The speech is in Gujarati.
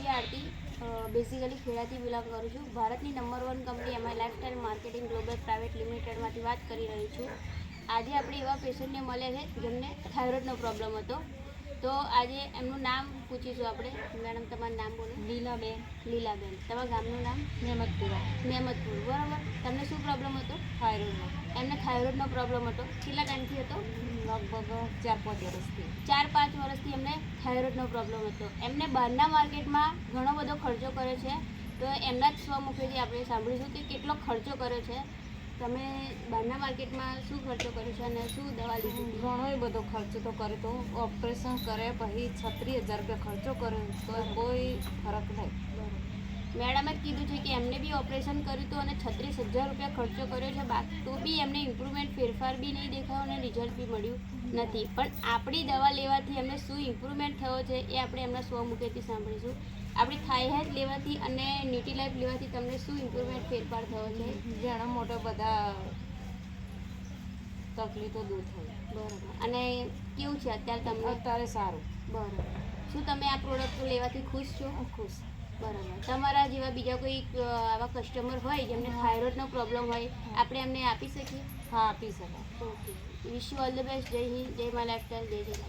છબી આરતી બેઝિકલી ખેડાથી બિલોંગ કરું છું. ભારતની નંબર 1 કંપની એમાં લાઇફસ્ટાઇલ માર્કેટિંગ ગ્લોબલ પ્રાઇવેટ લિમિટેડમાંથી વાત કરી રહી છું. આજે આપણે એવા પેશન્ટને મળ્યા છે જેમને થાઇરોઇડનો પ્રોબ્લેમ હતો. તો આજે એમનું નામ પૂછીશું આપણે. મેડમ, તમારું નામ બોલો. લીલાબેન. લીલાબેન. તમારા ગામનું નામ? મહેમદપુરા. મહેમદપુર. બરાબર. તમને શું પ્રોબ્લેમ હતો? થાઇરોઇડનો. એમને થાઇરોઇડનો પ્રોબ્લેમ હતો. કેટલા ટાઈમથી હતો? લગભગ 4-5 વર્ષથી. 4-5 વર્ષથી એમને થાઇરોઇડનો પ્રોબ્લેમ હતો. એમને બહારના માર્કેટમાં ઘણો બધો ખર્ચો કર્યો છે. તો એમના જ સ્વમુખેથી આપણે સાંભળીશું કે કેટલો ખર્ચો કર્યો છે. તમે બહારના માર્કેટમાં શું ખર્ચો કર્યો છે અને શું દવા લીધી? ઘણો બધો ખર્ચો તો કર્યો તો. ઓપરેશન કરે પછી 36,000 રૂપિયા ખર્ચો કર્યો તો કોઈ ફરક નહીં. મેડમે જ કીધું છે કે એમને બી ઓપરેશન કર્યું હતું અને 36,000 રૂપિયા ખર્ચો કર્યો છે. તો બી એમને ઇમ્પ્રુવમેન્ટ ફેરફાર બી નહીં દેખાયો અને રિઝલ્ટ બી મળ્યું નથી. પણ આપણી દવા લેવાથી એમને શું ઇમ્પ્રુવમેન્ટ થયો છે એ આપણે એમના સ્વમુખેથી સાંભળીશું. આપણી થાઇરોઇડ લેવાથી અને ન્યુટ્રીલાઇફ લેવાથી તમને શું ઇમ્પ્રુવમેન્ટ ફેરફાર થયો છે? ઘણા મોટા બધા તકલીફો દૂર થઈ. બરાબર. અને કેવું છે અત્યારે તમને? અત્યારે સારું. બરાબર. શું તમે આ પ્રોડક્ટ લેવાથી ખુશ છો? ખુશ. બરાબર. તમારા જેવા બીજા કોઈ આવા કસ્ટમર હોય જેમને થાઇરોઇડનો પ્રોબ્લેમ હોય, આપણે એમને આપી શકીએ? હા, આપી શકાય. Okay. Wish you all the best. જય હિન્દ, જય મા લાઇફસ્ટાઇલ, જય જય.